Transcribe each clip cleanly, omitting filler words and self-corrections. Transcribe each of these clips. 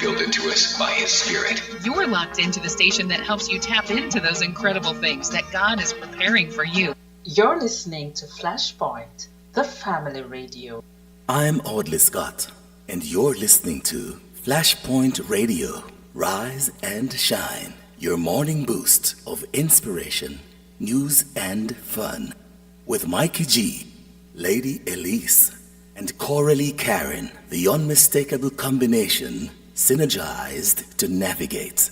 Yielded to us by His Spirit. You're locked into the station that helps you tap into those incredible things that God is preparing for you. You're listening to Flashpoint, the family radio. I'm Audley Scott, and you're listening to Flashpoint Radio. Rise and shine, your morning boost of inspiration, news, and fun. With Mikey G, Lady Elise, and CoraleeKaren, the unmistakable combination, synergized to navigate.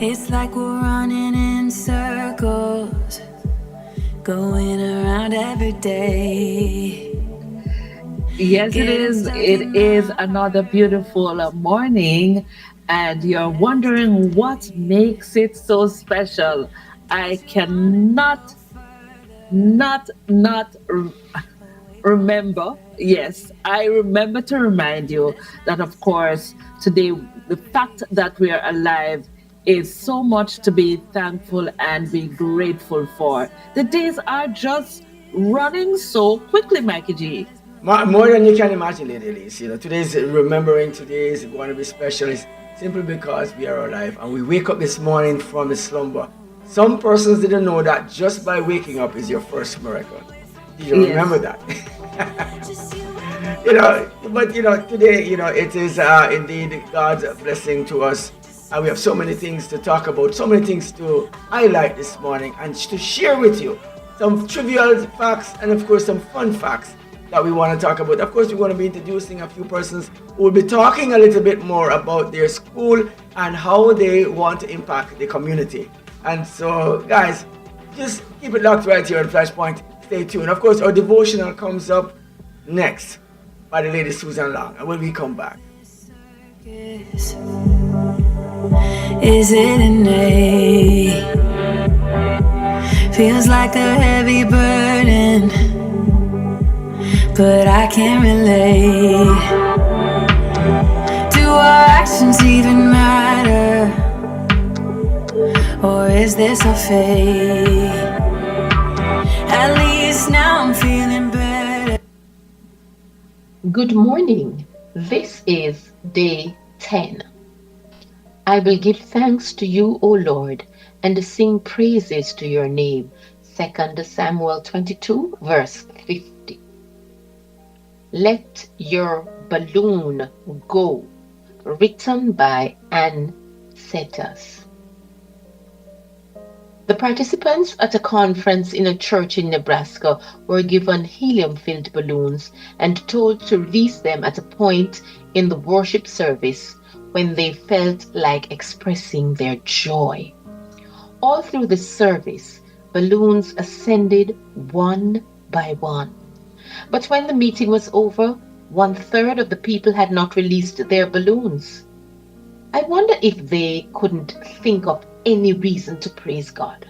It's like we're running in circles, going around every day. Yes, it is. It is another beautiful morning, and you're wondering what makes it so special. I cannot not remember. Yes, I remember to remind you that, of course, today the fact that we are alive is so much to be thankful and be grateful for. The days are just running so quickly, Mikey G. More than you can imagine, Lady Elise. Today's remembering today is going to be special. It's simply because we are alive and we wake up this morning from a slumber. Some persons didn't know that just by waking up is your first miracle. Did you remember that? But today, it is indeed God's blessing to us. And we have so many things to talk about, so many things to highlight this morning and to share with you. Some trivial facts and, of course, some fun facts that we want to talk about. Of course, we're going to be introducing a few persons who will be talking a little bit more about their school and how they want to impact the community. And so, guys, just keep it locked right here on Flashpoint. Stay tuned. Of course, our devotional comes up next by the lady Susan Long. And when we come back. Is it innate? Feels like a heavy burden, but I can't relate. Do our actions even matter? Or is this a fate? At least now I'm feeling better. Good morning. This is day 10. I will give thanks to you, O Lord, and sing praises to your name. 2 Samuel 22, verse 50. Let your balloon go. Written by Ann Setters. The participants at a conference in a church in Nebraska were given helium-filled balloons and told to release them at a point in the worship service when they felt like expressing their joy. All through the service, balloons ascended one by one. But when the meeting was over, 1/3 of the people had not released their balloons. I wonder if they couldn't think of any reason to praise God.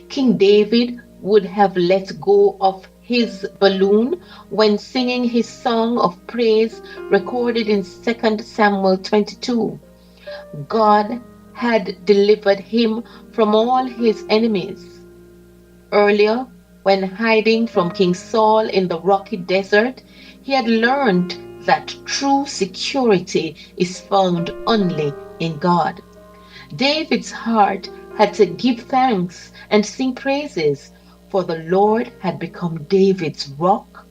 King David would have let go of his balloon when singing his song of praise recorded in 2 Samuel 22. God had delivered him from all his enemies. Earlier, when hiding from King Saul in the rocky desert, he had learned that true security is found only in God. David's heart had to give thanks and sing praises, for the Lord had become David's rock,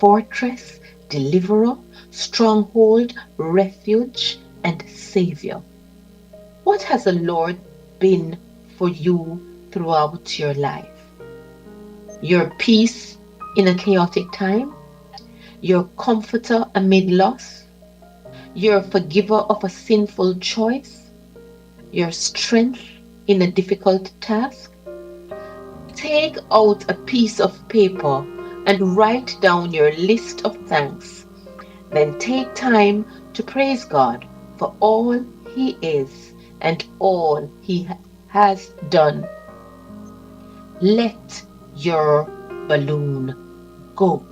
fortress, deliverer, stronghold, refuge, and savior. What has the Lord been for you throughout your life? Your peace in a chaotic time? Your comforter amid loss? Your forgiver of a sinful choice? Your strength in a difficult task? Take out a piece of paper and write down your list of thanks. Then take time to praise God for all He is and all He has done. Let your balloon go.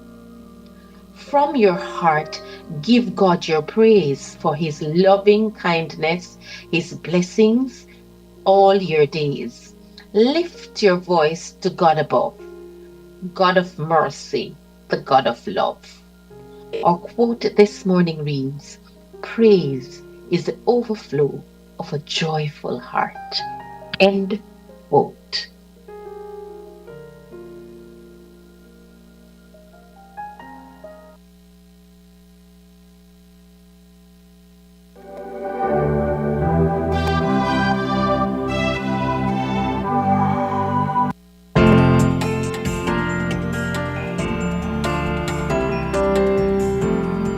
from your heart, give God your praise for his loving kindness, his blessings, all your days. Lift your voice to God above, God of mercy, the God of love. Our quote this morning reads, praise is the overflow of a joyful heart. End quote.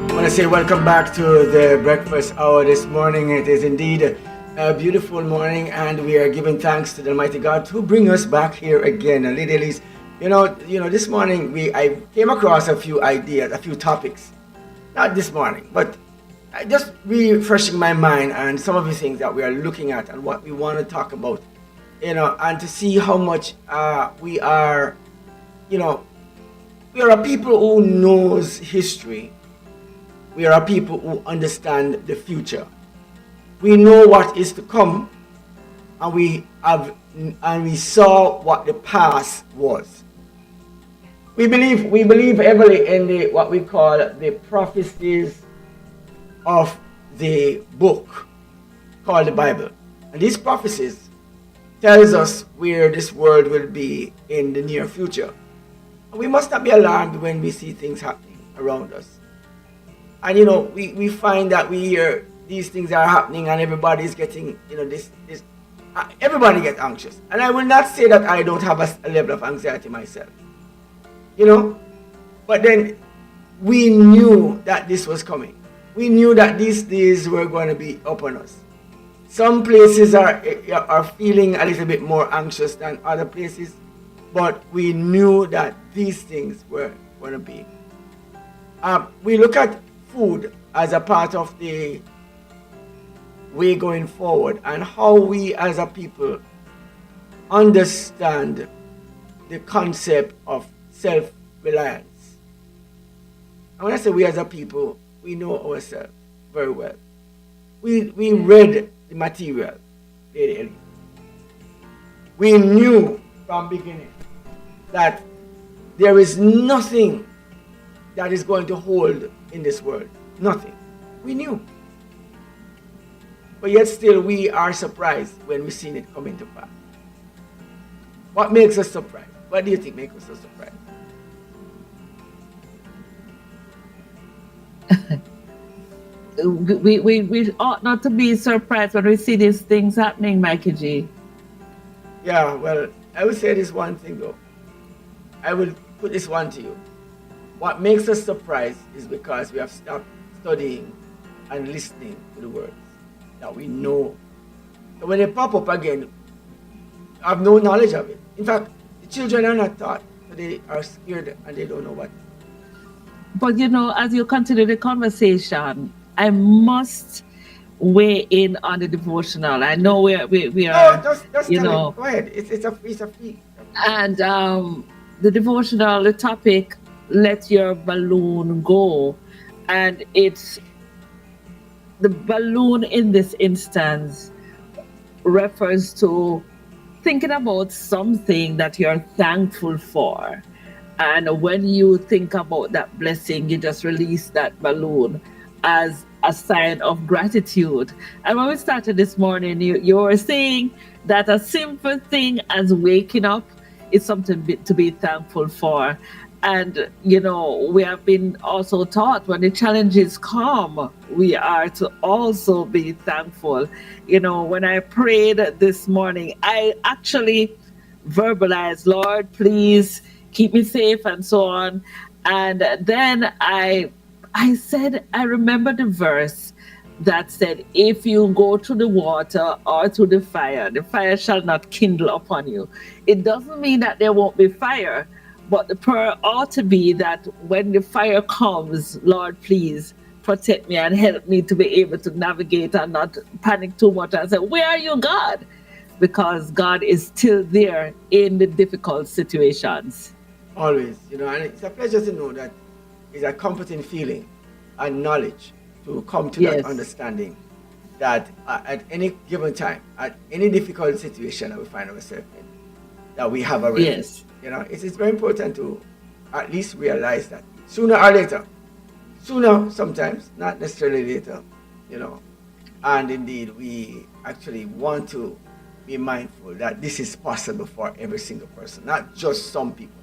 I want to say welcome back to the breakfast hour this morning. It is indeed a beautiful morning, and we are giving thanks to the Almighty God to bring us back here again. And Lady Elise, this morning I came across a few ideas, a few topics. Not this morning, but I just refreshing my mind and some of the things that we are looking at and what we want to talk about, and to see how much we are a people who knows history. We are a people who understand the future. We know what is to come, and we saw what the past was. We believe heavily in what we call the prophecies of the book called the Bible. And these prophecies tells us where this world will be in the near future. And we must not be alarmed when we see things happening around us. And we find that we hear these things are happening and everybody's getting, everybody gets anxious. And I will not say that I don't have a level of anxiety myself. But then we knew that this was coming. We knew that these days were going to be upon us. Some places are feeling a little bit more anxious than other places, but we knew that these things were going to be. We look at food as a part of the way going forward and how we as a people understand the concept of self-reliance. And when I say we as a people, we know ourselves very well. We read the material, Lady Elise. We knew from beginning that there is nothing that is going to hold in this world. Nothing. We knew. But yet still we are surprised when we see it come into pass. What makes us surprised? What do you think makes us so surprised? we ought not to be surprised when we see these things happening, Mikey G. Yeah, well, I would say this one thing though. I will put this one to you. What makes us surprised is because we have stopped studying and listening to the words that we know. So when they pop up again, I have no knowledge of it. In fact, the children are not taught, so they are scared and they don't know what. But as you continue the conversation, I must weigh in on the devotional. I know we are. No, just tell me. Go ahead. It's a free. And the devotional, the topic, let your balloon go, and it's the balloon in this instance refers to thinking about something that you're thankful for. And when you think about that blessing, you just release that balloon as a sign of gratitude. And when we started this morning, you were saying that a simple thing as waking up is something to be thankful for. And, we have been also taught when the challenges come, we are to also be thankful. When I prayed this morning, I actually verbalized, Lord, please keep me safe and so on. And then I said, I remember the verse that said, if you go through the water or through the fire shall not kindle upon you. It doesn't mean that there won't be fire, but the prayer ought to be that when the fire comes, Lord, please protect me and help me to be able to navigate and not panic too much and say, where are you, God? Because God is still there in the difficult situations. Always, and it's a pleasure to know that is a comforting feeling and knowledge to come to Yes. that understanding that at any given time, at any difficult situation that we find ourselves in, that we have a refuge. Yes. You know, it's very important to at least realize that sooner or later, sooner sometimes, not necessarily later, you know. And indeed, we actually want to be mindful that this is possible for every single person, not just some people.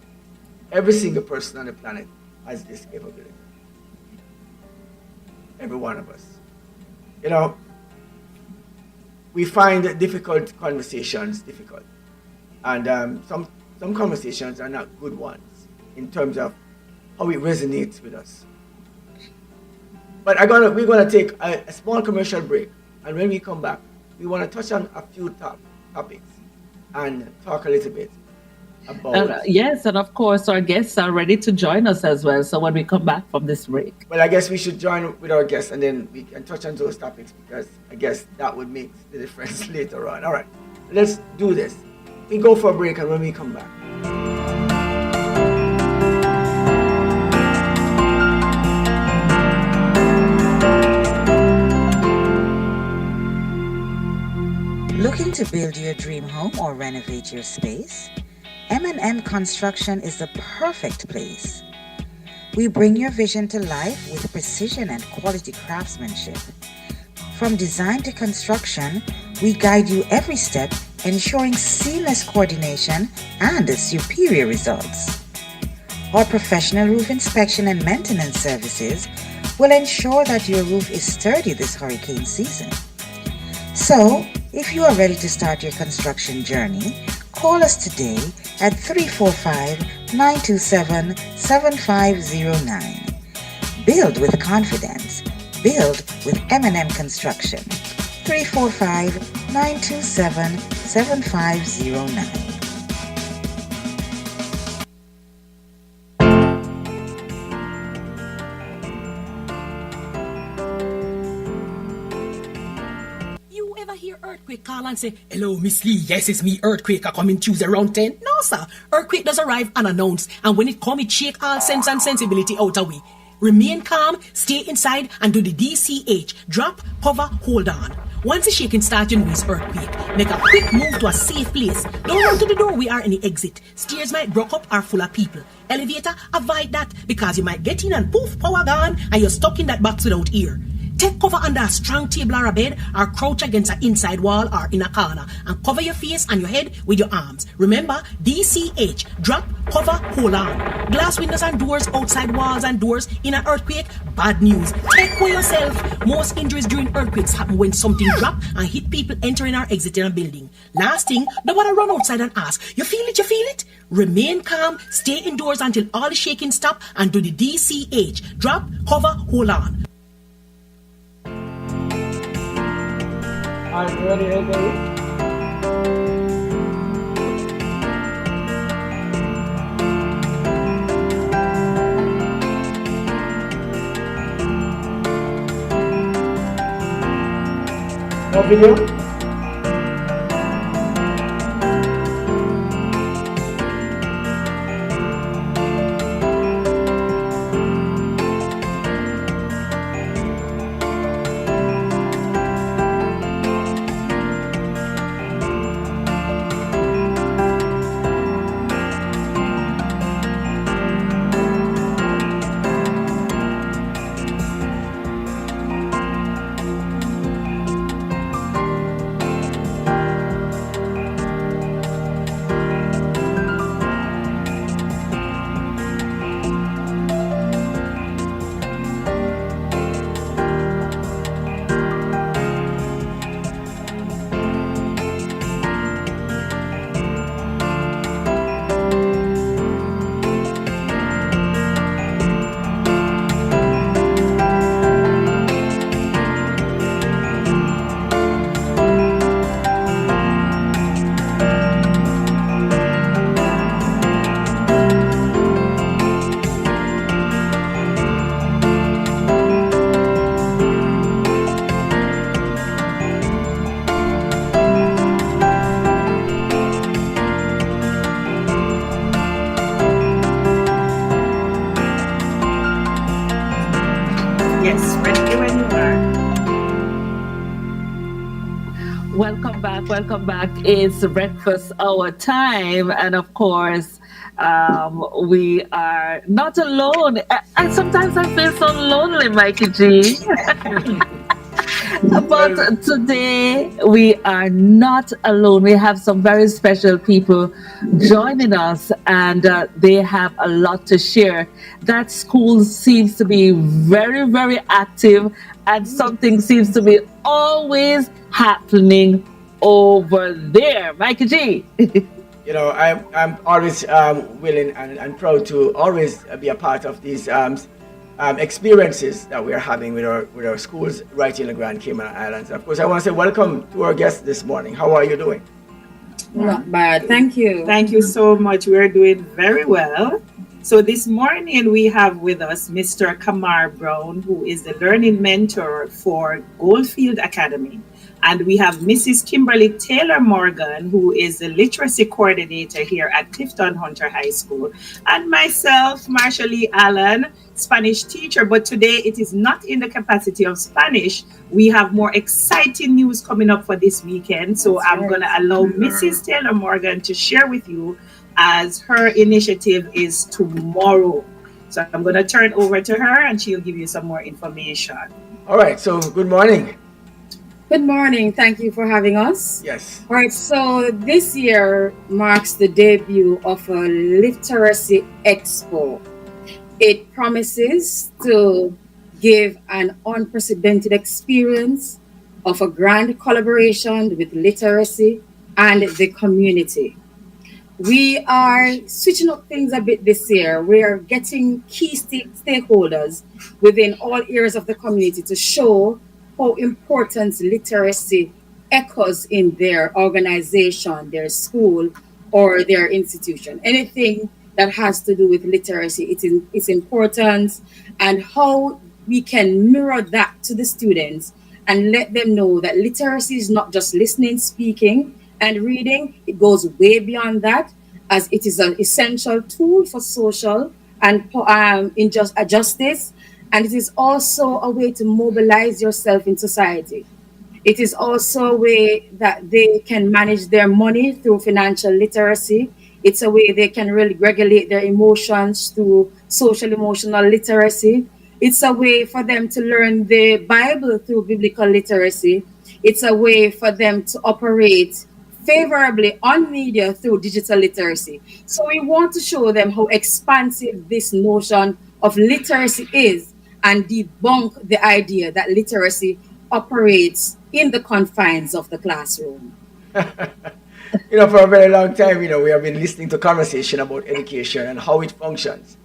Every single person on the planet has this capability. Every one of us. You know, we find difficult conversations difficult. And some conversations are not good ones in terms of how it resonates with us. But we're gonna take a small commercial break, and when we come back, we want to touch on a few topics and talk a little bit about. Yes, and of course, our guests are ready to join us as well. So when we come back from this break, Well, I guess we should join with our guests, and then we can touch on those topics, because I guess that would make the difference later on. All right, let's do this. We go for a break, and when we come back. Looking to build your dream home or renovate your space? M&M Construction is the perfect place. We bring your vision to life with precision and quality craftsmanship. From design to construction, we guide you every step, ensuring seamless coordination and superior results. Our professional roof inspection and maintenance services will ensure that your roof is sturdy this hurricane season. So, if you are ready to start your construction journey, call us today at 345-927-7509. Build with confidence. Build with M&M Construction. 345-927-7509. Earthquake call and say, "Hello, Miss Lee. Yes, it's me, Earthquake. I come in Tuesday around 10. No, sir. Earthquake does arrive unannounced. And when it come, it shake all sense and sensibility out of we. Remain calm, stay inside, and do the DCH. Drop, cover, hold on. Once the shaking starts, you know it's earthquake. Make a quick move to a safe place. Don't run to the door, we are in the exit. Stairs might broke up or full of people. Elevator, avoid that, because you might get in and poof, power gone, and you're stuck in that box without air. Take cover under a strong table or a bed, or crouch against an inside wall or in a corner, and cover your face and your head with your arms. Remember, DCH, drop, cover, hold on. Glass windows and doors, outside walls and doors in an earthquake, bad news. Take care of yourself. Most injuries during earthquakes happen when something drop and hit people entering or exiting a building. Last thing, don't want to run outside and ask, you feel it, you feel it? Remain calm, stay indoors until all the shaking stop, and do the DCH, drop, cover, hold on. I'm ready, everybody. No video? Yes, ready when you are. Welcome back. Welcome back. It's breakfast hour time. And of course, we are not alone. And sometimes I feel so lonely, Mikey G. But today we are not alone. We have some very special people joining us, and they have a lot to share. That school seems to be very, very active, and something seems to be always happening over there. Mikey G. You know, I'm always willing and proud to always be a part of these experiences that we are having with our schools right here in the Grand Cayman Islands. Of course, I want to say welcome to our guests this morning. How are you doing? Not bad. Thank you. Thank you so much. We're doing very well. So this morning we have with us Mr. Kamar Brown, who is the learning mentor for Goldfield Academy. And we have Mrs. Kimberly Taylor Morgan, who is the literacy coordinator here at Clifton Hunter High School. And myself, Marsha Lee Allen, Spanish teacher. But today it is not in the capacity of Spanish. We have more exciting news coming up for this weekend. So I'm going to allow Mrs. Taylor Morgan to share with you, as her initiative is tomorrow. So I'm going to turn over to her and she'll give you some more information. All right. So good morning. Good morning. Thank you for having us. Yes. All right. So this year marks the debut of a literacy expo. It promises to give an unprecedented experience of a grand collaboration with literacy and the community. We are switching up things a bit this year. We are getting key stakeholders within all areas of the community to show how important literacy echoes in their organization, their school, or their institution. Anything that has to do with literacy, it's important, and how we can mirror that to the students and let them know that literacy is not just listening, speaking, and reading. It goes way beyond that, as it is an essential tool for social and justice. And it is also a way to mobilize yourself in society. It is also a way that they can manage their money through financial literacy. It's a way they can really regulate their emotions through social emotional literacy. It's a way for them to learn the Bible through biblical literacy. It's a way for them to operate favorably on media through digital literacy. So we want to show them how expansive this notion of literacy is, and debunk the idea that literacy operates in the confines of the classroom. You know, for a very long time, you know, we have been listening to conversation about education and how it functions.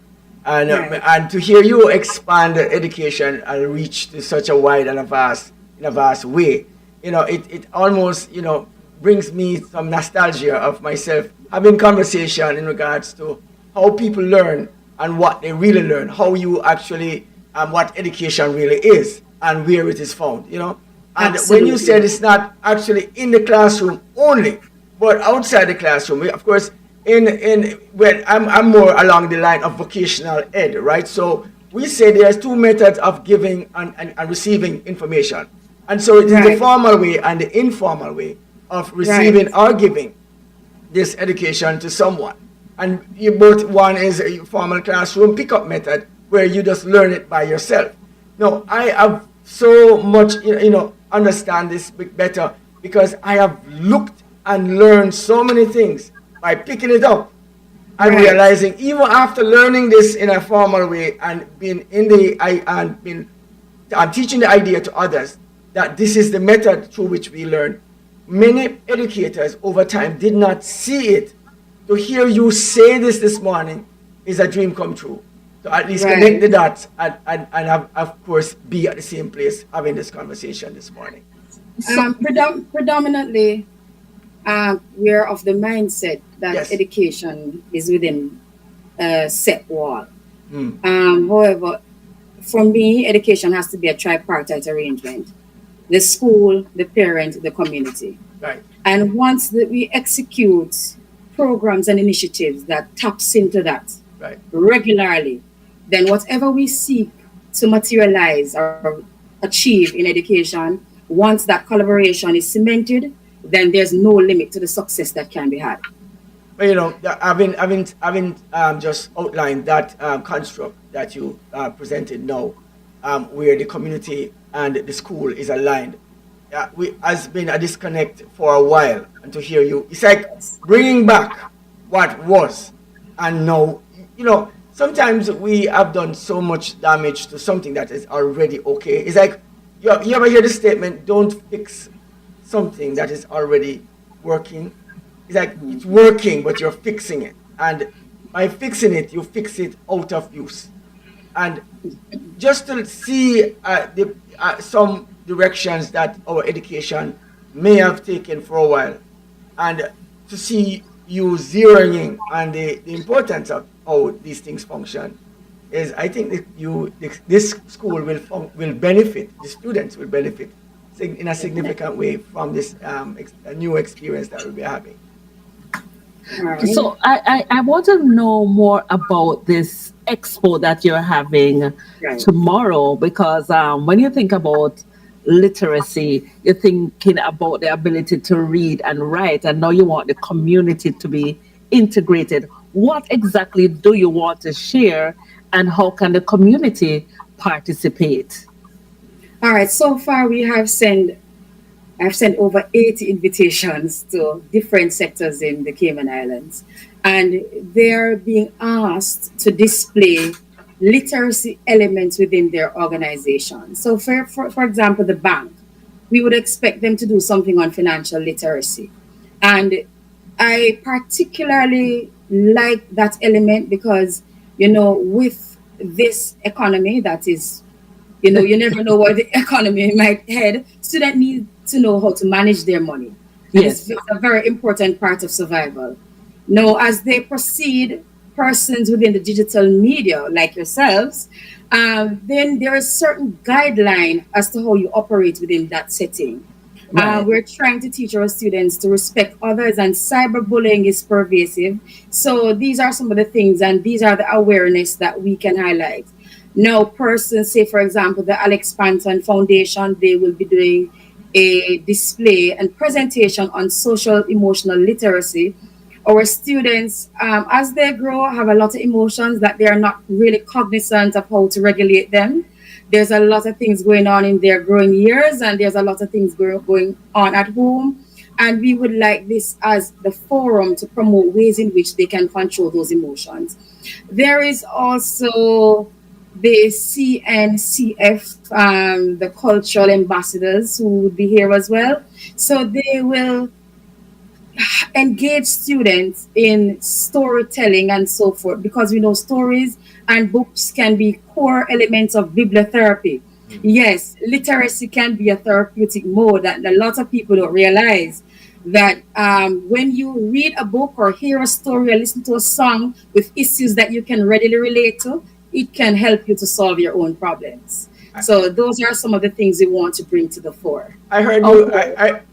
And and to hear you expand education and reach to such a wide and a vast way, you know, it almost, you know, brings me some nostalgia of myself having conversation in regards to how people learn and what they really learn, how you actually what education really is and where it is found, you know. And when you said it's not actually in the classroom only, but outside the classroom, of course, when I'm more along the line of vocational ed, right? So we say there's two methods of giving and receiving information. And so it is the formal way and the informal way of receiving or giving this education to someone. And you both, one is a formal classroom pickup method, where you just learn it by yourself. No, I have so much, you know, understand this better because I have looked and learned so many things by picking it up and realizing, even after learning this in a formal way and being teaching the idea to others, that this is the method through which we learn. Many educators over time did not see it. To hear you say this morning is a dream come true. So at least connect the dots and have, of course, be at the same place having this conversation this morning. Predominantly, we're of the mindset that education is within a set wall. However, for me, education has to be a tripartite arrangement. The school, the parent, the community. Right. And once we execute programs and initiatives that taps into that regularly, then whatever we seek to materialize or achieve in education, once that collaboration is cemented, then there's no limit to the success that can be had. Well, having just outlined that construct that you presented now, where the community and the school is aligned, has been a disconnect for a while. And to hear you, it's like bringing back what was, and now, sometimes we have done so much damage to something that is already okay. It's like, you ever hear the statement, don't fix something that is already working? It's like, it's working, but you're fixing it. And by fixing it, you fix it out of use. And just to see some directions that our education may have taken for a while, and to see you zeroing in on the importance of how these things function, is, I think that this school will benefit, the students will benefit in a significant way from this new experience that we'll be having. So I want to know more about this expo that you're having tomorrow, because when you think about literacy, you're thinking about the ability to read and write, and now you want the community to be integrated. What exactly do you want to share, and how can the community participate? All right, so far I've sent over 80 invitations to different sectors in the Cayman Islands, and they're being asked to display literacy elements within their organization. So for example, the bank, we would expect them to do something on financial literacy. And I particularly like that element because, with this economy that is, you never know where the economy might head, students need to know how to manage their money. Yes. It's a very important part of survival. Now, as they proceed, persons within the digital media like yourselves, then there is certain guideline as to how you operate within that setting. Right. We're trying to teach our students to respect others, and cyberbullying is pervasive. So these are some of the things, and these are the awareness that we can highlight. Now, persons, say for example, the Alex Panton Foundation, they will be doing a display and presentation on social emotional literacy. Our students, as they grow, have a lot of emotions that they are not really cognizant of how to regulate them. There's a lot of things going on in their growing years, and there's a lot of things going on at home. And we would like this as the forum to promote ways in which they can control those emotions. There is also the CNCF, the cultural ambassadors, who would be here as well. So they will engage students in storytelling and so forth, because we know stories and books can be core elements of bibliotherapy. Yes, literacy can be a therapeutic mode, and a lot of people don't realize that when you read a book or hear a story or listen to a song with issues that you can readily relate to, it can help you to solve your own problems. So those are some of the things we want to bring to the fore. I heard you.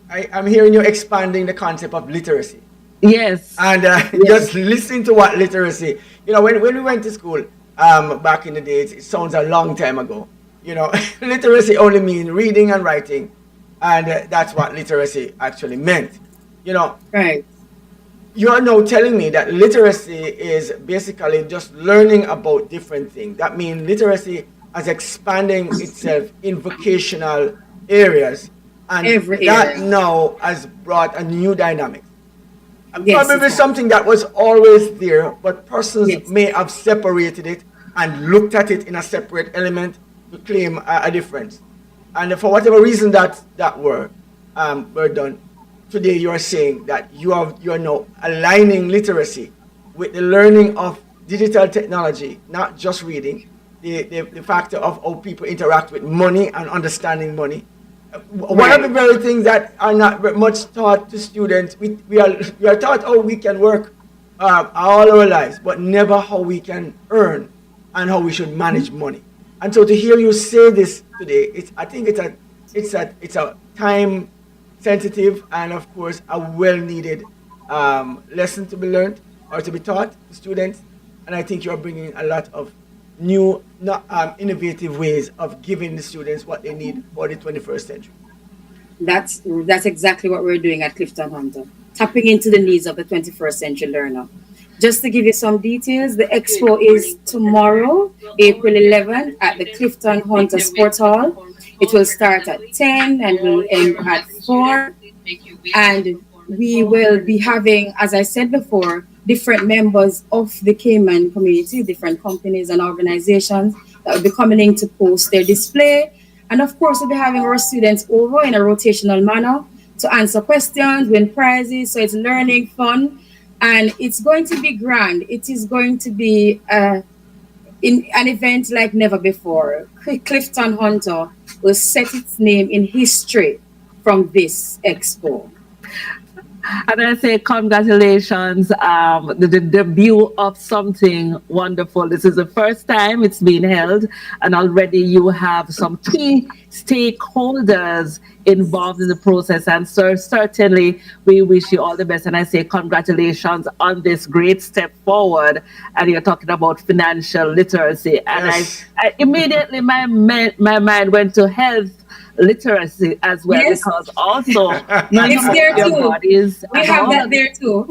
I'm hearing you expanding the concept of literacy. Yes. And just listening to what literacy, when we went to school back in the days, it sounds a long time ago. Literacy only means reading and writing. And that's what literacy actually meant. Right. You are now telling me that literacy is basically just learning about different things. That means literacy as expanding itself in vocational areas. And that now has brought a new dynamic. Yes, probably something that was always there, but persons may have separated it and looked at it in a separate element to claim a difference. And for whatever reason that were done, today you are saying that you are now aligning literacy with the learning of digital technology, not just reading, the factor of how people interact with money and understanding money. One of the very things that are not much taught to students, we are taught how we can work all our lives, but never how we can earn and how we should manage money. And so to hear you say this today, I think it's a time sensitive and of course a well needed lesson to be learned or to be taught to students. And I think you're bringing a lot of new, innovative ways of giving the students what they need for the 21st century. That's exactly what we're doing at Clifton Hunter, tapping into the needs of the 21st century learner. Just to give you some details, the expo is tomorrow, April 11th, at the Clifton Hunter Sports Hall. It will start at 10 and will end at 4. And we will be having, as I said before, different members of the Cayman community, different companies and organizations that will be coming in to post their display. And of course, we'll be having our students over in a rotational manner to answer questions, win prizes. So it's learning fun, and it's going to be grand. It is going to be in an event like never before. Clifton Hunter will set its name in history from this expo. And I say congratulations, the debut of something wonderful. This is the first time it's been held, and already you have some key stakeholders involved in the process. And so certainly we wish you all the best. And I say congratulations on this great step forward. And you're talking about financial literacy. And yes. I immediately, my mind went to health literacy as well, yes. Because also it's there too. We have that there too.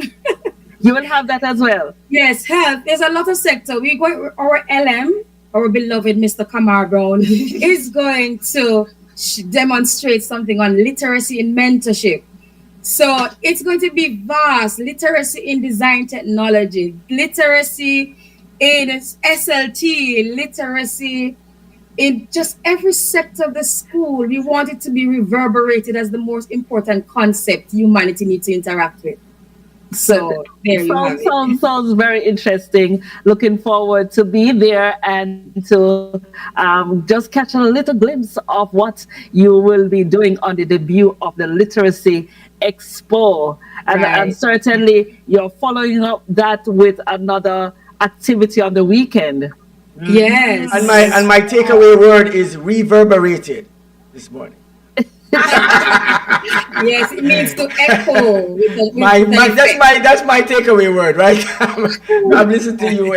You will have that as well. Yes, health. There's a lot of sector. We go our LM, our beloved Mr. Kamar Brown, is going to demonstrate something on literacy in mentorship. So it's going to be vast. Literacy in design technology, literacy in SLT, literacy in just every sector of the school. We want it to be reverberated as the most important concept humanity needs to interact with. So there you have it. Sounds very interesting. Looking forward to be there and to just catch a little glimpse of what you will be doing on the debut of the Literacy Expo. And certainly you're following up that with another activity on the weekend. Yes. And my takeaway word is reverberated this morning. Yes, it means to echo. That's my takeaway word, right? I've listened to you,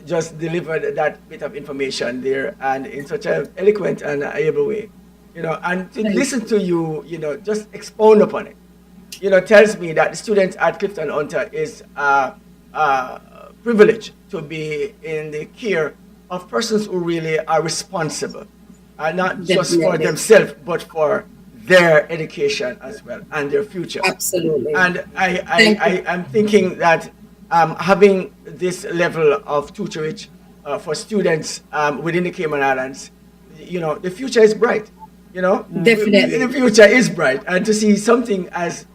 just delivered that bit of information there, and in such an eloquent and able way, and to listen to you, just expound upon it, tells me that the students at Clifton Hunter is privileged to be in the care of persons who really are responsible, not just for themselves, but for their education as well and their future. Absolutely. And I'm thinking that having this level of tutorage for students within the Cayman Islands, the future is bright. Definitely. The future is bright, and to see something as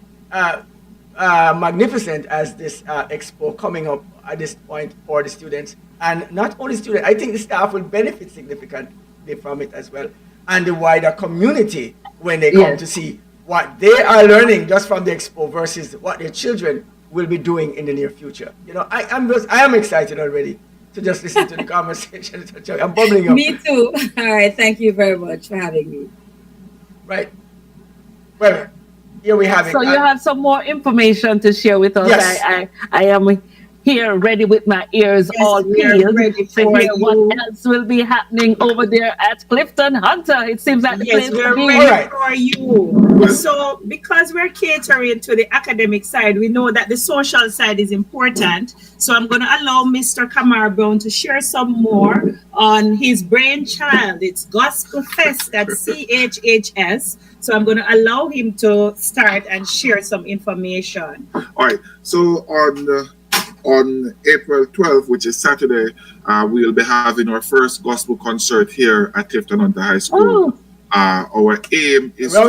magnificent as this expo coming up at this point for the students, and not only students, I think the staff will benefit significantly from it as well, and the wider community when they come to see what they are learning just from the expo versus what their children will be doing in the near future. I am excited already to just listen to the conversation. I'm bubbling up. Me too. All right, thank you very much for having me. Right. Well, here we have it. So you have some more information to share with us. Yes. I am here ready with my ears all peeled to hear what else will be happening over there at Clifton Hunter. It seems like the place we're will be ready for you. So because we're catering to the academic side, we know that the social side is important. So I'm going to allow Mr. Kamar Brown to share some more on his brainchild. It's Gospel Fest at CHHS. So I'm going to allow him to start and share some information. All right. So on April 12th, which is Saturday, we'll be having our first gospel concert here at Clifton Hunter High School. Our aim is to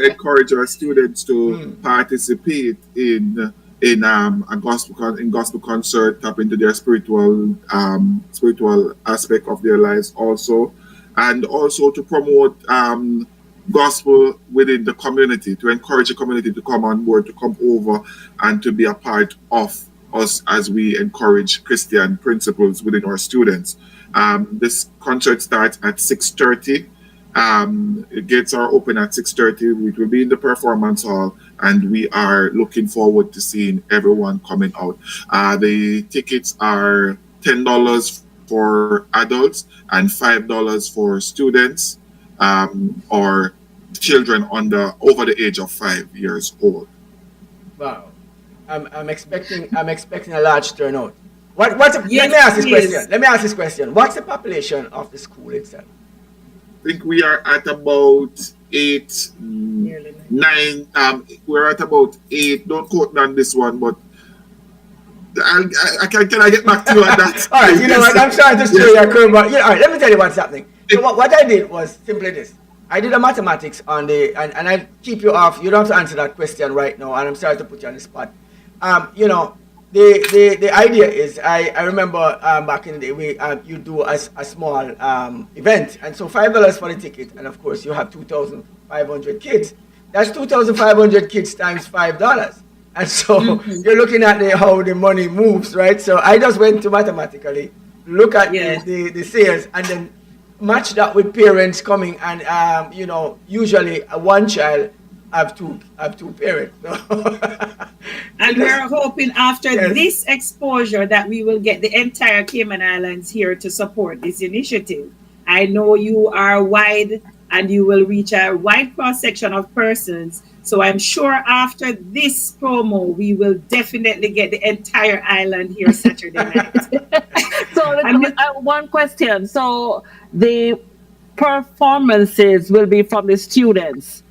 encourage our students to participate in a gospel concert, tap into their spiritual aspect of their lives also, and also to promote gospel within the community, to encourage the community to come on board, to come over and to be a part of us as we encourage Christian principles within our students. This concert starts at 6:30 Gates are open at 6:30. We will be in the performance hall, and we are looking forward to seeing everyone coming out. The tickets are $10 for adults and $5 for students or children over the age of 5 years old. Wow, I'm expecting a large turnout. Let me ask this question. What's the population of the school itself? I think we are at about 8, 9. We're at about 8. Don't quote me on this one, but can I get back to you on that? All right, you know what? I'm trying to show you a curve. All right, let me tell you what's happening. So what I did was simply this. I did a mathematics on and I keep you off. You don't have to answer that question right now, and I'm sorry to put you on the spot. The idea is I remember back in the day you do a small event, and so $5 for the ticket, and of course you have 2,500 kids. That's 2,500 kids times $5, and so you're looking at how the money moves, right? So I just went to mathematically look at the sales and then match that with parents coming, and usually one child have two parents. And we're hoping after this exposure that we will get the entire Cayman Islands here to support this initiative. I know you are wide and you will reach a wide cross section of persons. So I'm sure after this promo, we will definitely get the entire island here Saturday night. So one question. So the performances will be from the students?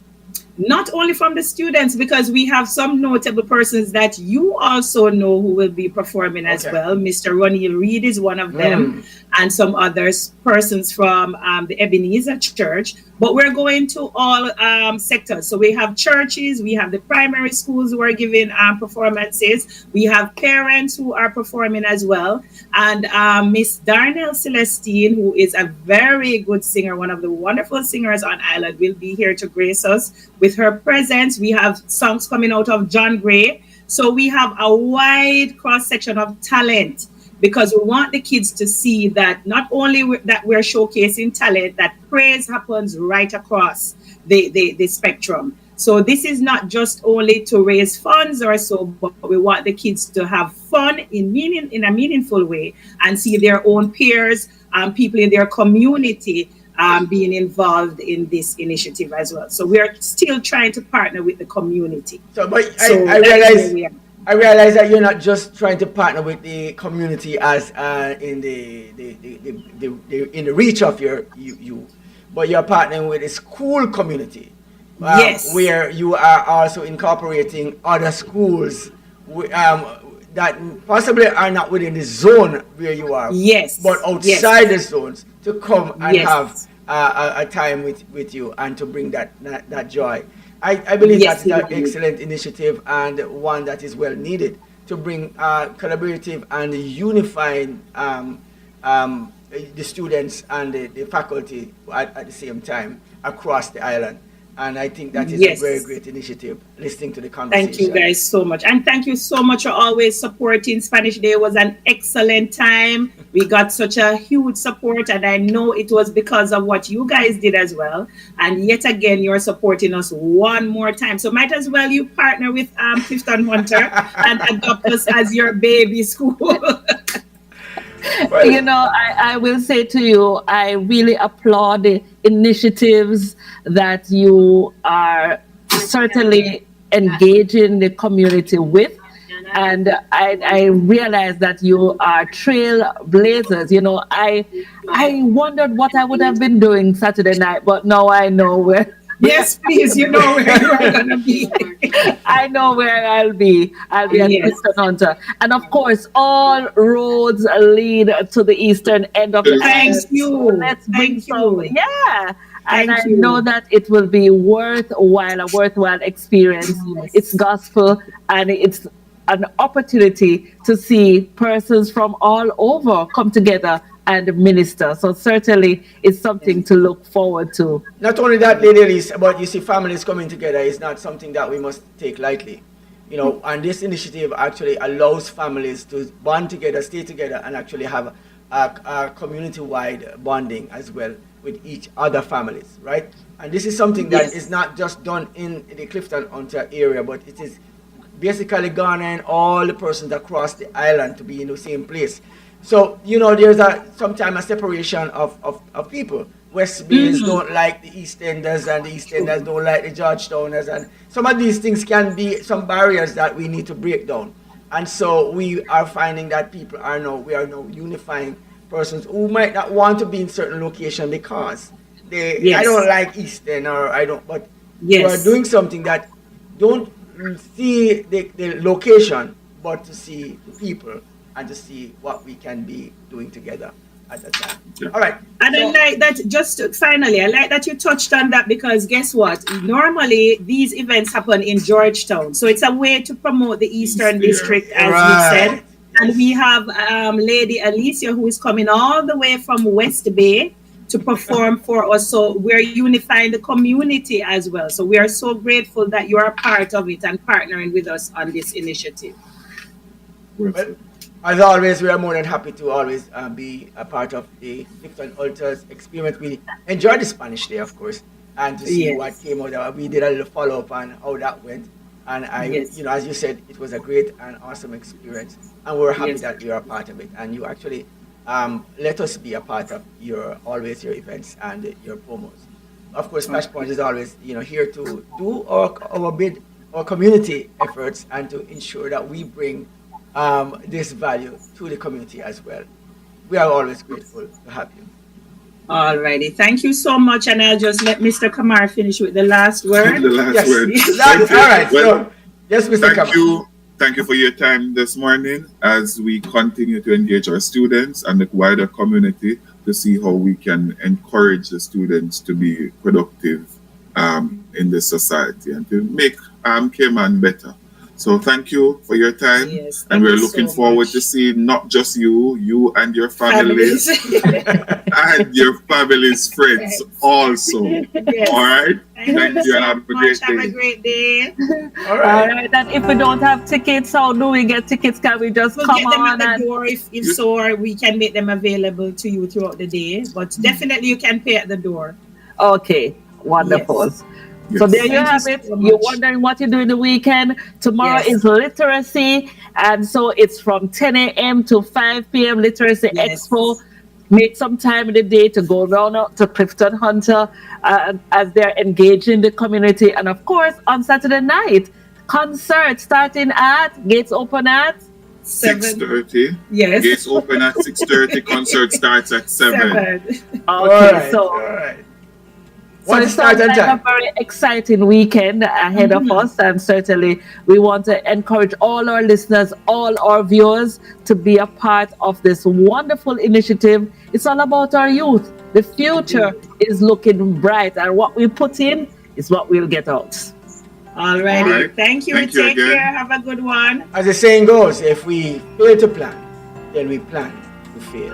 Not only from the students, because we have some notable persons that you also know who will be performing as well. Mr. Ronnie Reed is one of them, and some others, persons from the Ebenezer Church. But we're going to all sectors. So we have churches, we have the primary schools who are giving performances. We have parents who are performing as well. And Miss Darnell Celestine, who is a very good singer, one of the wonderful singers on island, will be here to grace us with her presence. We have songs coming out of John Gray. So we have a wide cross section of talent, because we want the kids to see that not only that we're showcasing talent, that praise happens right across the spectrum. So this is not just only to raise funds or so, but we want the kids to have fun in a meaningful way and see their own peers, people in their community being involved in this initiative as well. So we are still trying to partner with the community. I realize that you're not just trying to partner with the community as in the reach of you, but you're partnering with the school community. Where you are also incorporating other schools that possibly are not within the zone where you are, but outside the zones, to come and have a time with you and to bring that joy. I believe that's an excellent initiative and one that is well needed to bring collaborative and unifying the students and the faculty at the same time across the island. And I think that is a very great initiative, listening to the conversation. Thank you guys so much. And thank you so much for always supporting. Spanish Day was an excellent time. We got such a huge support, and I know it was because of what you guys did as well. And yet again, you're supporting us one more time. So might as well you partner with Clifton Hunter and adopt us as your baby school. You know, I will say to you, I really applaud the initiatives that you are certainly engaging the community with. And I realize that you are trailblazers. You know, I wondered what I would have been doing Saturday night, but now I know where. Yes, please. You know where you're going to be. I know where I'll be. I'll be at Clifton Hunter. And of course, all roads lead to the eastern end of the island. Thank you. So let's bring some. Yeah. And I know that it will be a worthwhile experience. It's gospel, and it's an opportunity to see persons from all over come together and minister. So certainly it's something to look forward to. Not only that, Lady Elise, but you see, families coming together is not something that we must take lightly. You know, and this initiative actually allows families to bond together, stay together, and actually have a community-wide bonding as well with each other families, right? And this is something that is not just done in the Clifton Hunter area, but it is basically garnering all the persons across the island to be in the same place. So, there's sometimes a separation of people. West Bays don't like the East Enders, and the East Enders don't like the Georgetowners, and some of these things can be some barriers that we need to break down. And so we are finding that we are now unifying persons who might not want to be in certain location because I don't like East End, or I don't, but we are doing something that don't see the location, but to see the people and to see what we can be doing together at that time. Yeah. All right. And I like that, finally, I like that you touched on that, because guess what? Normally, these events happen in Georgetown. So it's a way to promote the Eastern District, as you said. And we have Lady Elise, who is coming all the way from West Bay to perform for us. So we're unifying the community as well. So we are so grateful that you are part of it and partnering with us on this initiative. Well, as always, we are more than happy to always be a part of the Clifton Altars experience. We enjoyed the Spanish Day, of course, and to see what came out of it. We did a little follow-up on how that went. And as you said, it was a great and awesome experience. And we're happy that you're a part of it. And you actually let us be a part of your events and your promos. Of course, Flashpoint is always here to do our community efforts and to ensure that we bring this value to the community as well. We are always grateful to have you. All righty. Thank you so much. And I'll just let Mr. Kamar finish with the last word. The last word. All right. Well, yes, Mr. Kamar. Thank you for your time this morning as we continue to engage our students and the wider community to see how we can encourage the students to be productive in this society and to make Cayman better. So thank you for your time, and we're looking forward to seeing not just you and your families, and your family's friends also. All right? Thank you, and have a great day. Have a great day. All right. And if we don't have tickets, how do we get tickets? Can we just come get them on at the door? If so, or we can make them available to you throughout the day. But definitely you can pay at the door. Okay, wonderful. Yes. So there you have it. You're wondering what you do in the weekend. Tomorrow is literacy, and so it's from 10 a.m. to 5 p.m. Literacy Expo. Make some time in the day to go down to Clifton Hunter as they're engaging the community. And of course, on Saturday night, concert starting at, gates open at 6:30. Yes. Gates open at 6:30. Concert starts at 7. Okay, all right. So it's a very exciting weekend ahead of us, and certainly we want to encourage all our listeners, all our viewers to be a part of this wonderful initiative. It's all about our youth. The future is looking bright, and what we put in is what we'll get out. All righty. Thank you. Take care. Have a good one. As the saying goes, if we fail to plan, then we plan to fail.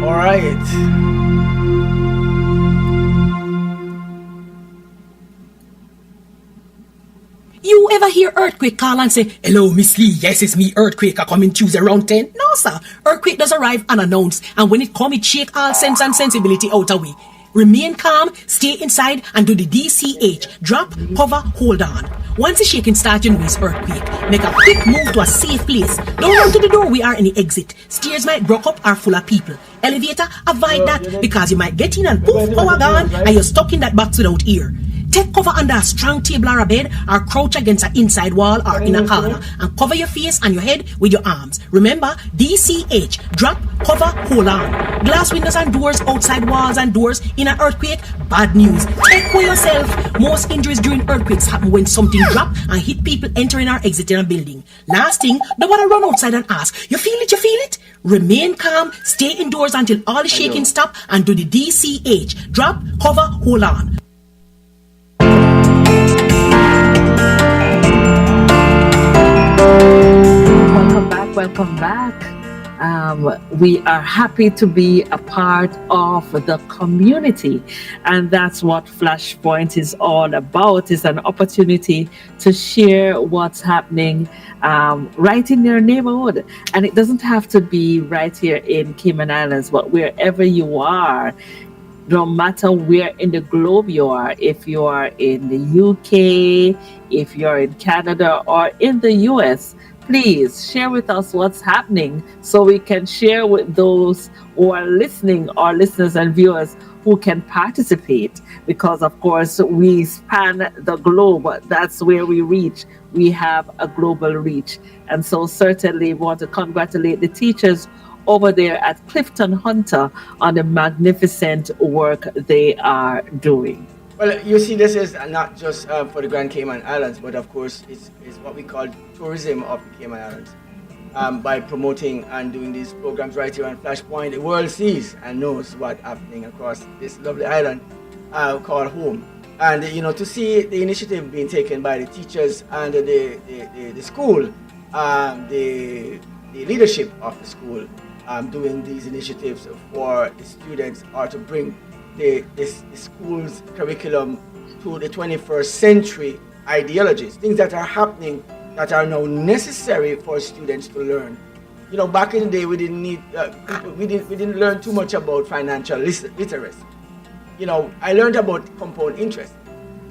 All right. You ever hear Earthquake call and say, "Hello, Miss Lee, yes, it's me, Earthquake, I coming Tuesday around 10? No, sir. Earthquake does arrive unannounced, and when it come, it shake all sense and sensibility out of way. Remain calm, stay inside, and do the DCH. Drop, cover, hold on. Once the shaking starts, you know it's earthquake. Make a quick move to a safe place. Don't run to the door, we are in the exit. Stairs might broke up or full of people. Elevator, avoid that, because you might get in and poof, power gone, and you're stuck in that box without ear. Take cover under a strong table or a bed, or crouch against an inside wall or in a corner, and cover your face and your head with your arms. Remember, DCH, drop, cover, hold on. Glass windows and doors, outside walls and doors in an earthquake, bad news. Take for yourself. Most injuries during earthquakes happen when something drop and hit people entering or exiting a building. Last thing, don't want to run outside and ask, you feel it, you feel it? Remain calm, stay indoors until all the shaking stop, and do the DCH, drop, cover, hold on. Welcome back. We are happy to be a part of the community, and that's what Flashpoint is all about. It's an opportunity to share what's happening right in your neighborhood, and it doesn't have to be right here in Cayman Islands, but wherever you are, no matter where in the globe you are, if you are in the UK, if you're in Canada, or in the US, please share with us what's happening so we can share with those who are listening, our listeners and viewers who can participate. Because, of course, we span the globe. That's where we reach. We have a global reach. And so certainly want to congratulate the teachers over there at Clifton Hunter on the magnificent work they are doing. Well, you see, this is not just for the Grand Cayman Islands, but of course, it's what we call tourism of the Cayman Islands. By promoting and doing these programs right here on Flashpoint, the world sees and knows what's happening across this lovely island called home. And, you know, to see the initiative being taken by the teachers and the school, the leadership of the school, doing these initiatives for the students, or to bring the school's curriculum to the 21st century ideologies, things that are happening that are now necessary for students to learn. You know, back in the day, we didn't need we didn't learn too much about financial literacy. You know, I learned about compound interest,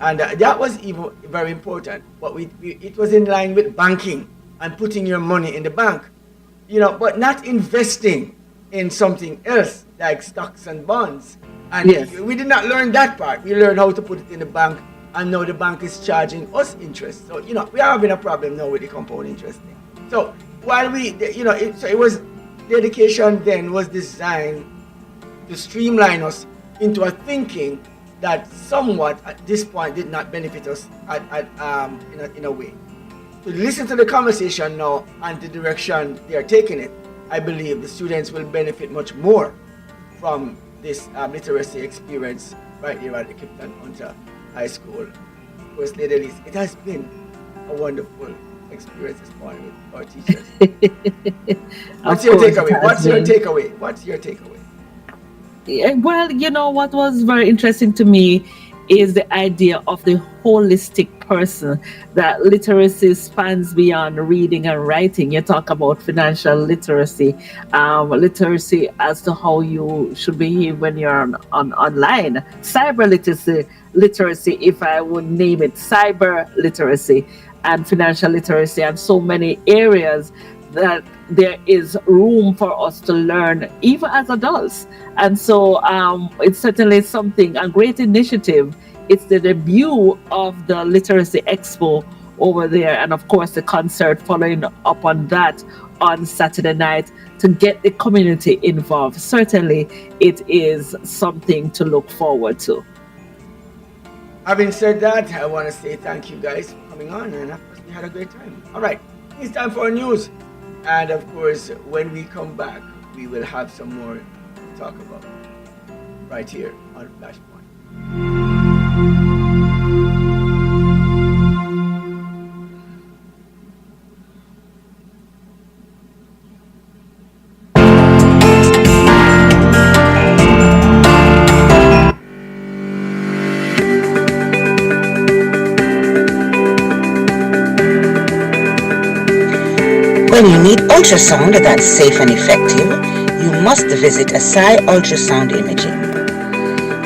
and that was even very important. But it was in line with banking and putting your money in the bank. You know, but not investing in something else like stocks and bonds. And yes, we did not learn that part. We learned how to put it in the bank, and now the bank is charging us interest. So, you know, we are having a problem now with the compound interest thing. So while we, you know, it was, the education then was designed to streamline us into a thinking that somewhat at this point did not benefit us in a way. To listen to the conversation now and the direction they are taking it, I believe the students will benefit much more from this literacy experience right here at the Clifton Hunter High School. First Lady Elise, it has been a wonderful experience this morning with our teachers. What's your takeaway? Yeah, well, you know, what was very interesting to me is the idea of the holistic person, that literacy spans beyond reading and writing. You talk about financial literacy, literacy as to how you should behave when you're online, cyber literacy, if I would name it, cyber literacy, and financial literacy, and so many areas that there is room for us to learn even as adults. And so it's certainly something, a great initiative. It's the debut of the Literacy Expo over there, and of course the concert following up on that on Saturday night to get the community involved. Certainly it is something to look forward to. Having said that, I want to say thank you guys for coming on, and of course we had a great time. All right, it's time for news. And of course, when we come back, we will have some more to talk about right here on Flashpoint. When you need ultrasound that's safe and effective, you must visit Asai Ultrasound Imaging.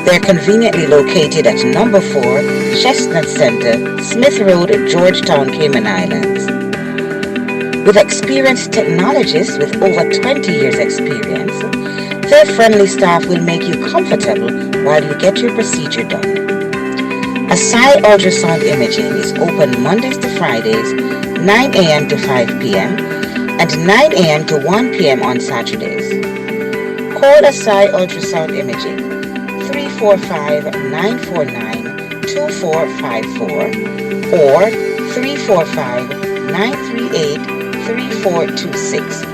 They're conveniently located at number 4 Chestnut Center, Smith Road, Georgetown, Cayman Islands. With experienced technologists with over 20 years experience, their friendly staff will make you comfortable while you get your procedure done. Asai Ultrasound Imaging is open Mondays to Fridays, 9 a.m. to 5 p.m. and 9 a.m. to 1 p.m. on Saturdays. Call Asai Ultrasound Imaging 345-949-2454 or 345-938-3426.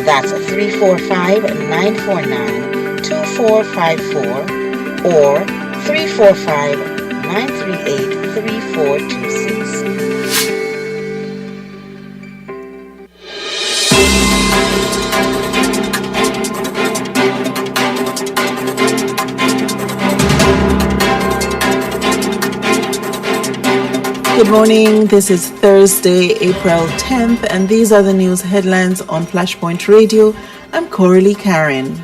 That's 345-949-2454 or 345-938-3426. Good morning. This is Thursday, April 10th, and these are the news headlines on Flashpoint Radio. I'm CoraleeKaren.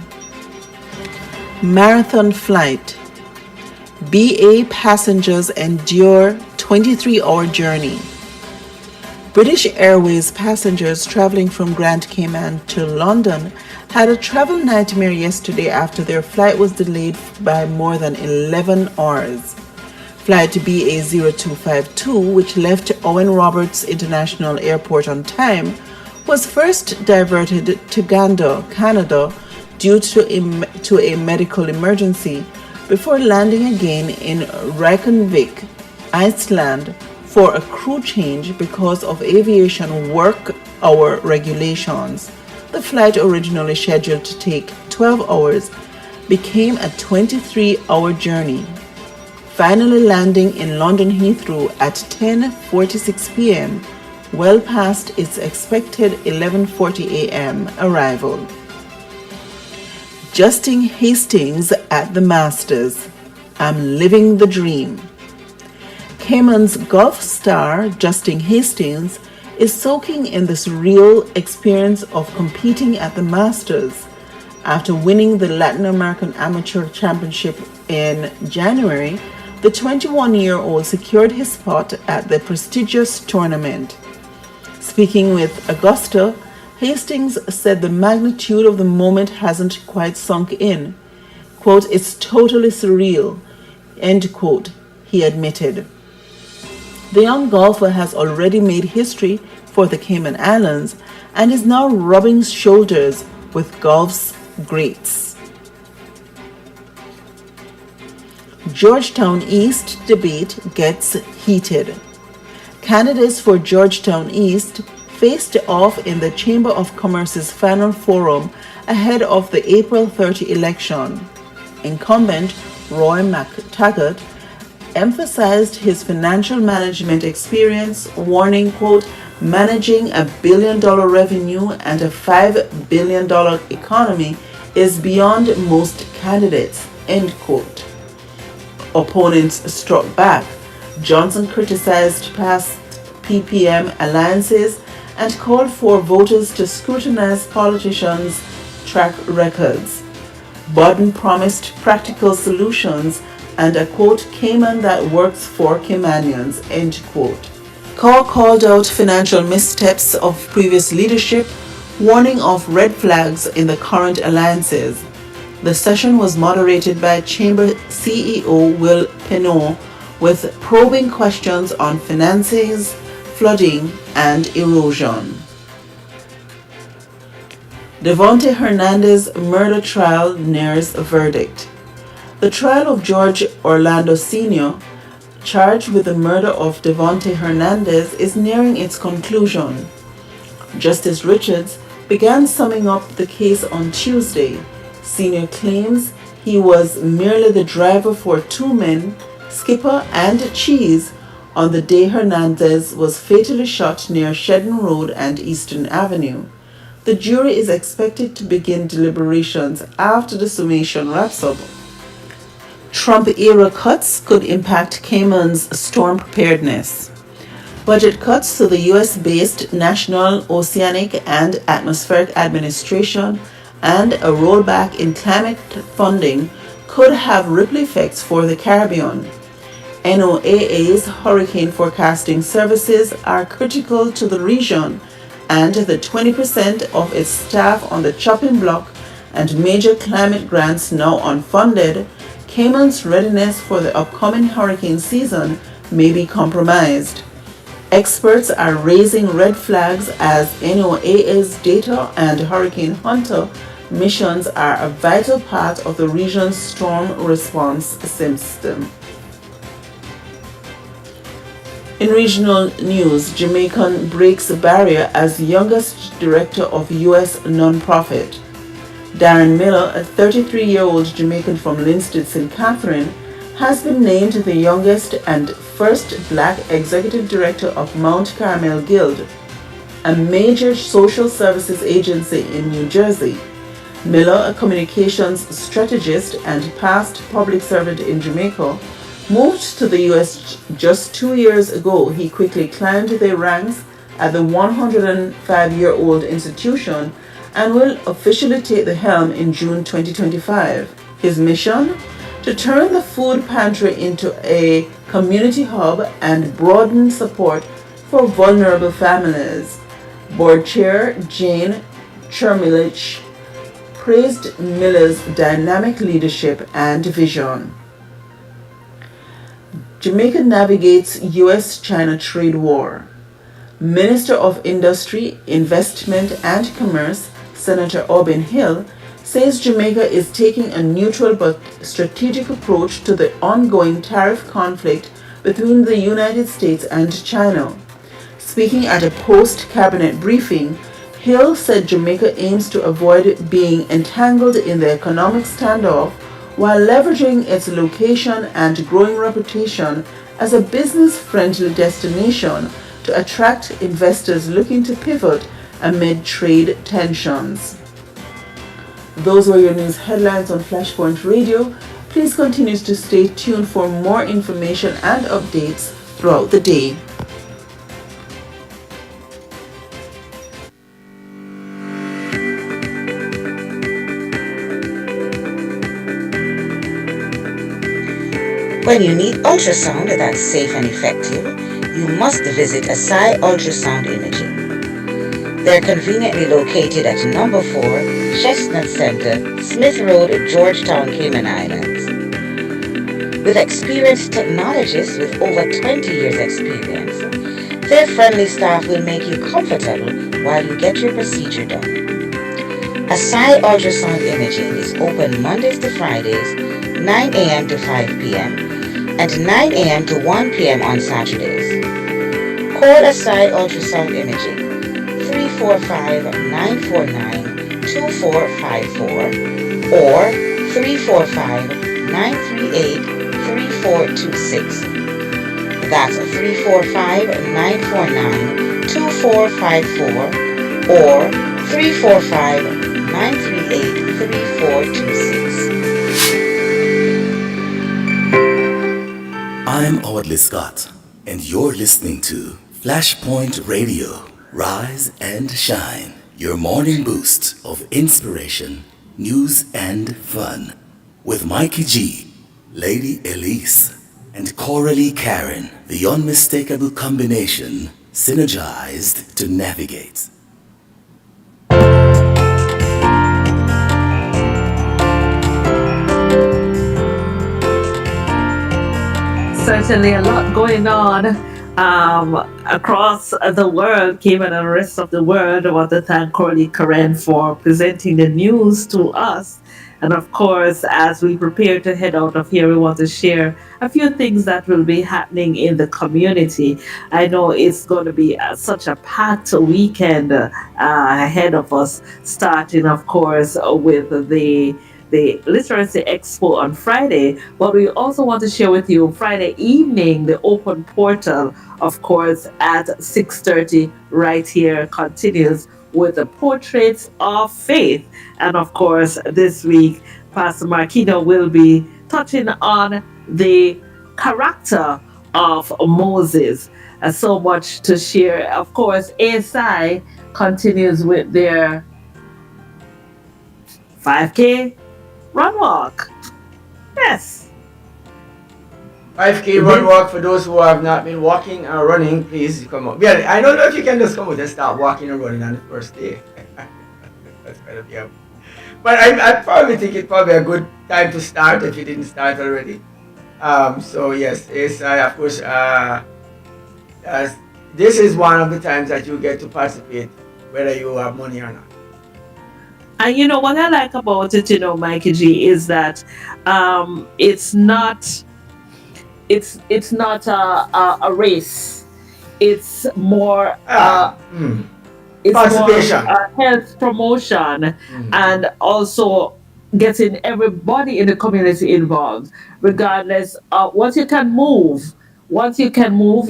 Marathon flight. BA passengers endure 23-hour journey. British Airways passengers traveling from Grand Cayman to London had a travel nightmare yesterday after their flight was delayed by more than 11 hours. Flight BA0252, which left Owen Roberts International Airport on time, was first diverted to Gander, Canada, due to a medical emergency, before landing again in Reykjavik, Iceland, for a crew change because of aviation work hour regulations. The flight, originally scheduled to take 12 hours, became a 23-hour journey, finally landing in London Heathrow at 10:46 p.m., well past its expected 11:40 a.m. arrival. Justin Hastings at the Masters. I'm living the dream. Cayman's golf star Justin Hastings is soaking in the surreal experience of competing at the Masters. After winning the Latin American Amateur Championship in January, the 21-year-old secured his spot at the prestigious tournament. Speaking with Augusta, Hastings said the magnitude of the moment hasn't quite sunk in. Quote, "It's totally surreal," end quote, he admitted. The young golfer has already made history for the Cayman Islands and is now rubbing shoulders with golf's greats. Georgetown East debate gets heated. Candidates for Georgetown East faced off in the Chamber of Commerce's final forum ahead of the April 30 election. Incumbent Roy McTaggart emphasized his financial management experience, warning, quote, "Managing $1 billion revenue and a $5 billion economy is beyond most candidates," end quote. Opponents struck back. Johnson criticized past PPM alliances and called for voters to scrutinize politicians' track records. Bodden promised practical solutions and a, quote, "Cayman that works for Caymanians," end quote. Carr called out financial missteps of previous leadership, warning of red flags in the current alliances. The session was moderated by Chamber CEO Will Penot with probing questions on finances, flooding, and erosion. Devontae Hernandez murder trial nears a verdict. The trial of George Orlando Sr., charged with the murder of Devontae Hernandez, is nearing its conclusion. Justice Richards began summing up the case on Tuesday. Sr. claims he was merely the driver for two men, Skipper and Cheese, on the day Hernandez was fatally shot near Shedden Road and Eastern Avenue. The jury is expected to begin deliberations after the summation wraps up. Trump-era cuts could impact Cayman's storm preparedness. Budget cuts to the U.S.-based National Oceanic and Atmospheric Administration and a rollback in climate funding could have ripple effects for the Caribbean. NOAA's hurricane forecasting services are critical to the region, and the 20% of its staff on the chopping block and major climate grants now unfunded, Cayman's readiness for the upcoming hurricane season may be compromised. Experts are raising red flags as NOAA's data and Hurricane Hunter missions are a vital part of the region's storm response system. In regional news, Jamaican breaks barrier as youngest director of U.S. nonprofit. Darren Miller, a 33-year-old Jamaican from Linstead, St. Catherine, has been named the youngest and first black executive director of Mount Carmel Guild, a major social services agency in New Jersey. Miller, a communications strategist and past public servant in Jamaica, Moved to the US just 2 years ago, he quickly climbed the ranks at the 105-year-old institution and will officially take the helm in June 2025. His mission? To turn the food pantry into a community hub and broaden support for vulnerable families. Board Chair Jane Chermilich praised Miller's dynamic leadership and vision. Jamaica navigates U.S.-China trade war. Minister of Industry, Investment and Commerce, Senator Aubin Hill, says Jamaica is taking a neutral but strategic approach to the ongoing tariff conflict between the United States and China. Speaking at a post-cabinet briefing, Hill said Jamaica aims to avoid being entangled in the economic standoff while leveraging its location and growing reputation as a business-friendly destination to attract investors looking to pivot amid trade tensions. Those were your news headlines on Flashpoint Radio. Please continue to stay tuned for more information and updates throughout the day. When you need ultrasound that's safe and effective, you must visit Asai Ultrasound Imaging. They're conveniently located at number 4 Chestnut Center, Smith Road, Georgetown, Cayman Islands. With experienced technologists with over 20 years experience, their friendly staff will make you comfortable while you get your procedure done. Asai Ultrasound Imaging is open Mondays to Fridays, 9 a.m. to 5 p.m. and 9 a.m. to 1 p.m. on Saturdays. Call Asai Ultrasound Imaging 345-949-2454 or 345-938-3426. That's 345-949-2454 or 345-938-3426. I'm Audley Scott, and you're listening to Flashpoint Radio. Rise and shine. Your morning boost of inspiration, news, and fun. With Mikey G, Lady Elise, and CoraleeKaren, the unmistakable combination, synergized to navigate. Certainly a lot going on across the world, Cayman and the rest of the world. I want to thank CoraleeKaren for presenting the news to us. And of course, as we prepare to head out of here, we want to share a few things that will be happening in the community. I know it's going to be such a packed weekend ahead of us, starting, of course, with the Literacy Expo on Friday, but we also want to share with you Friday evening, the open portal, of course, at 6:30 right here continues with the Portraits of Faith. And of course, this week, Pastor Marquino will be touching on the character of Moses. So much to share. Of course, ASI continues with their 5K run walk. Yes. 5K run walk for those who have not been walking or running, please come out. Yeah, I don't know if you can just come out and start walking or running on the first day. That's kind of, yeah. But I probably think it's probably a good time to start if you didn't start already. So yes, it's of course this is one of the times that you get to participate, whether you have money or not. And you know what I like about it, Mikey G, is that it's not a race. It's more it's participation, more health promotion, and also getting everybody in the community involved. Regardless, once you can move,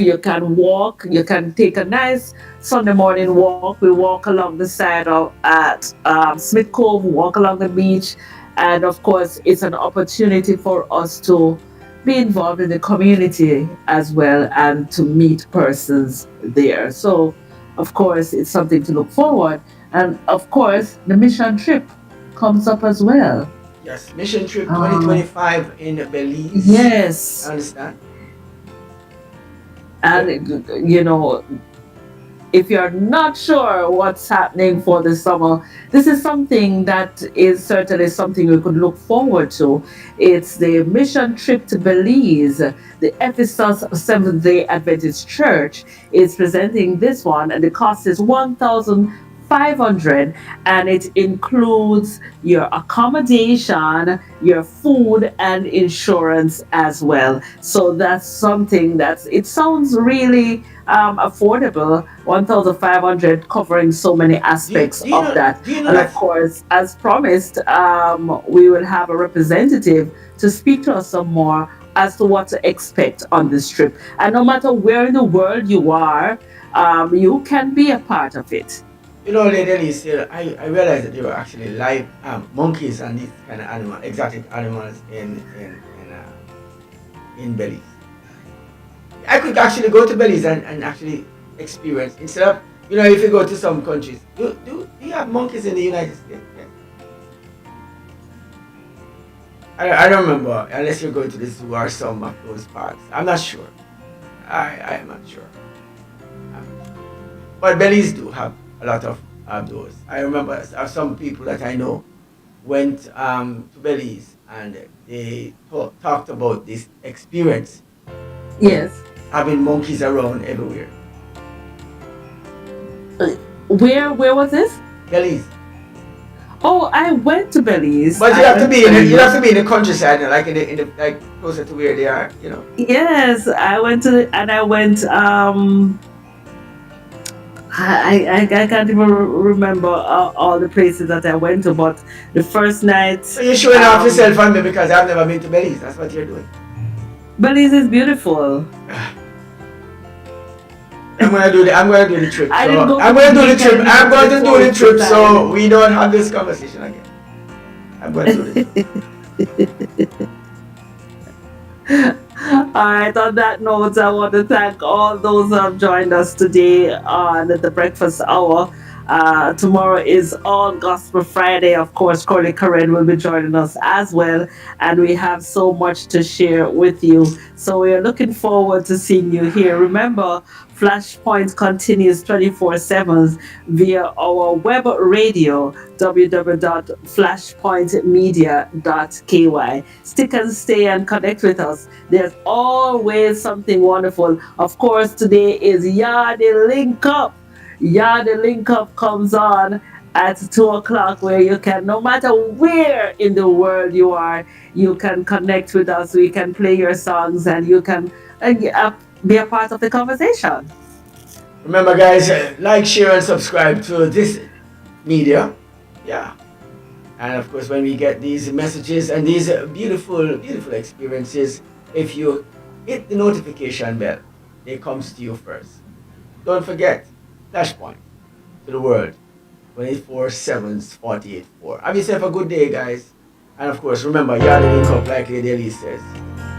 you can walk, you can take a nice Sunday morning walk. We walk along the side of at Smith Cove, walk along the beach, and of course, it's an opportunity for us to be involved in the community as well and to meet persons there. So, of course, it's something to look forward. And of course, the mission trip comes up as well. Yes, mission trip 2025 in Belize. Yes. Understand? And, you know, if you're not sure what's happening for the summer, this is something that is certainly something we could look forward to. It's the mission trip to Belize. The Ephesus Seventh Day Adventist Church is presenting this one, and the cost is 1,500, and it includes your accommodation, your food, and insurance as well. So that's something it sounds really affordable. 1,500 covering so many aspects of that. And of course, as promised, we will have a representative to speak to us some more as to what to expect on this trip. And no matter where in the world you are, you can be a part of it. You know, Lady Elise, I realized that there were actually live monkeys and these kind of exotic animals in Belize. I could actually go to Belize and actually experience, instead of, you know, if you go to some countries, do you have monkeys in the United States? Yeah. I don't remember, unless you're going to the zoo or some of those parks. I'm not sure. I'm not sure. But Belize do have a lot of those. I remember some people that I know went to Belize and they talked about this experience. Yes. Having monkeys around everywhere. Where was this? Belize. Oh, I went to Belize. But you have to be in the countryside, like in the like closer to where they are, you know. Yes, I went I can't even remember all the places that I went to, but the first night. So you're showing off yourself on me because I've never been to Belize. That's what you're doing. Belize is beautiful. I'm gonna do the trip. I'm going to do the trip so we don't have this conversation again. I'm going to do the trip. Alright, on that note, I want to thank all those who have joined us today on the breakfast hour. Tomorrow is All Gospel Friday. Of course, CoraleeKaren will be joining us as well, and we have so much to share with you. So we are looking forward to seeing you here. Remember, Flashpoint continues 24/7 via our web radio, www.flashpointmedia.ky. Stick and stay and connect with us. There's always something wonderful. Of course, today is Yardy Link Up. Yardy Link Up comes on at 2 o'clock, where you can, no matter where in the world you are, you can connect with us. We can play your songs and you can be a part of the conversation. Remember, guys, like, share, and subscribe to this media. Yeah. And of course, when we get these messages and these beautiful, beautiful experiences, if you hit the notification bell, it comes to you first. Don't forget, Flashpoint to the world, 24/7, 48/4. Have yourself a good day, guys. And of course, remember, Yardy Link Up, like Lady Elise says,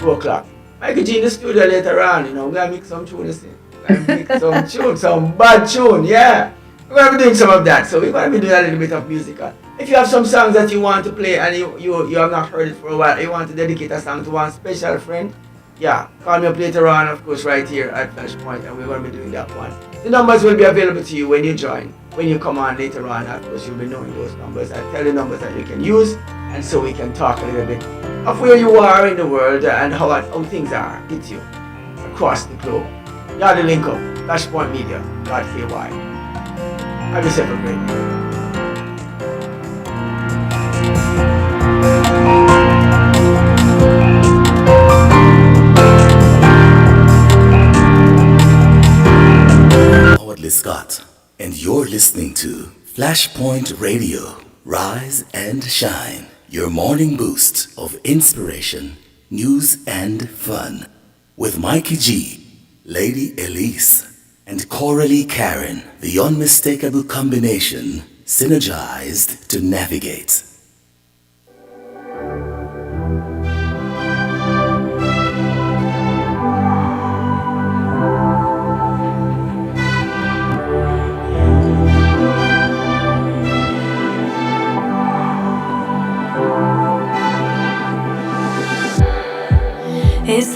2 o'clock. Mikey G in the studio later on, you know, we're gonna make some tune, listen. We're gonna make some tune, some bad tune, yeah. We're gonna be doing some of that, so we're gonna be doing a little bit of music. If you have some songs that you want to play and you have not heard it for a while, you want to dedicate a song to one special friend, yeah, call me up later on, of course, right here at Flashpoint, and we're gonna be doing that one. The numbers will be available to you when you join. When you come on later on, of course, you'll be knowing those numbers. I tell you numbers that you can use, and so we can talk a little bit of where you are in the world and how things are with you across the globe. Yardy Link Up, Flashpoint Media, .ky. Have yourself a great day. Scott, and you're listening to Flashpoint Radio. Rise and shine. Your morning boost of inspiration, news, and fun. With Mikey G, Lady Elise, and CoraleeKaren. The unmistakable combination, synergized to navigate.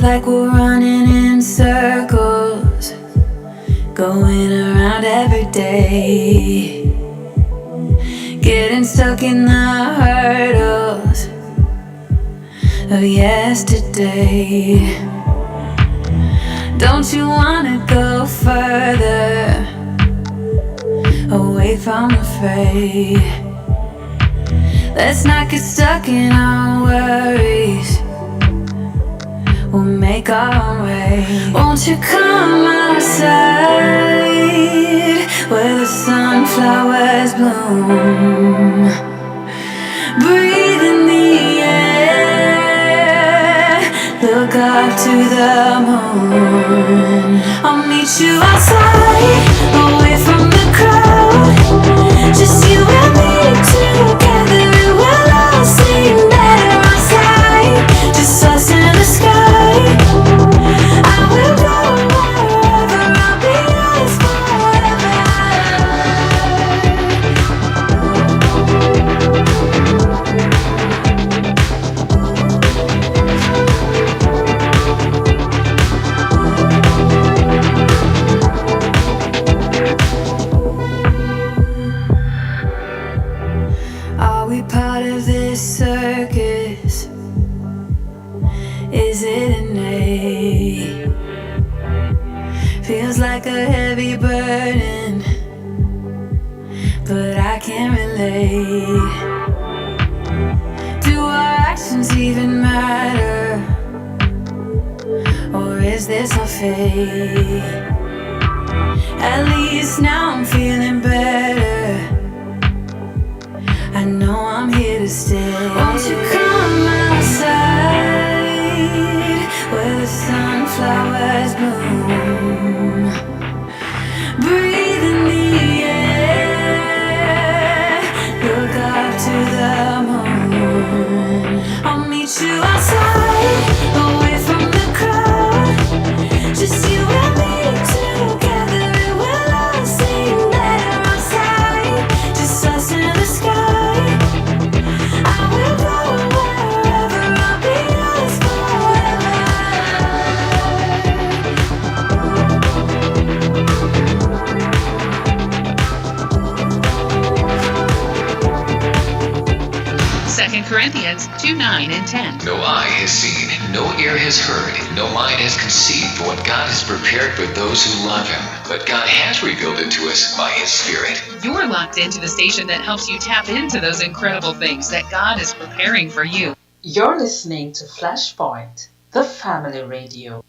like we're running in circles, going around every day, getting stuck in the hurdles of yesterday. Don't you wanna go further, away from the fray? Let's not get stuck in our worries, we'll make our own way. Won't you come outside where the sunflowers bloom? Breathe in the air, look up to the moon. I'll meet you outside, away from the crowd, just you and me together. It will all seem better outside, just us in the sky. I will go wherever, I'll be yours Are we part of this circus? Is it innate? Feels like a heavy burden, but I can't relate. Do our actions even matter? Or is this our fate? At least now I'm feeling better, I know I'm here to stay. Won't you come outside where the sunflowers bloom? Breathe in the air, look up to the moon. I'll meet you outside, away from the crowd, just you and me together. It will all seem better outside, just us in the sky. Corinthians 2:9 and 10. No eye has seen, no ear has heard, no mind has conceived what God has prepared for those who love Him. But God has revealed it to us by His Spirit. You're locked into the station that helps you tap into those incredible things that God is preparing for you. You're listening to Flashpoint, the family radio.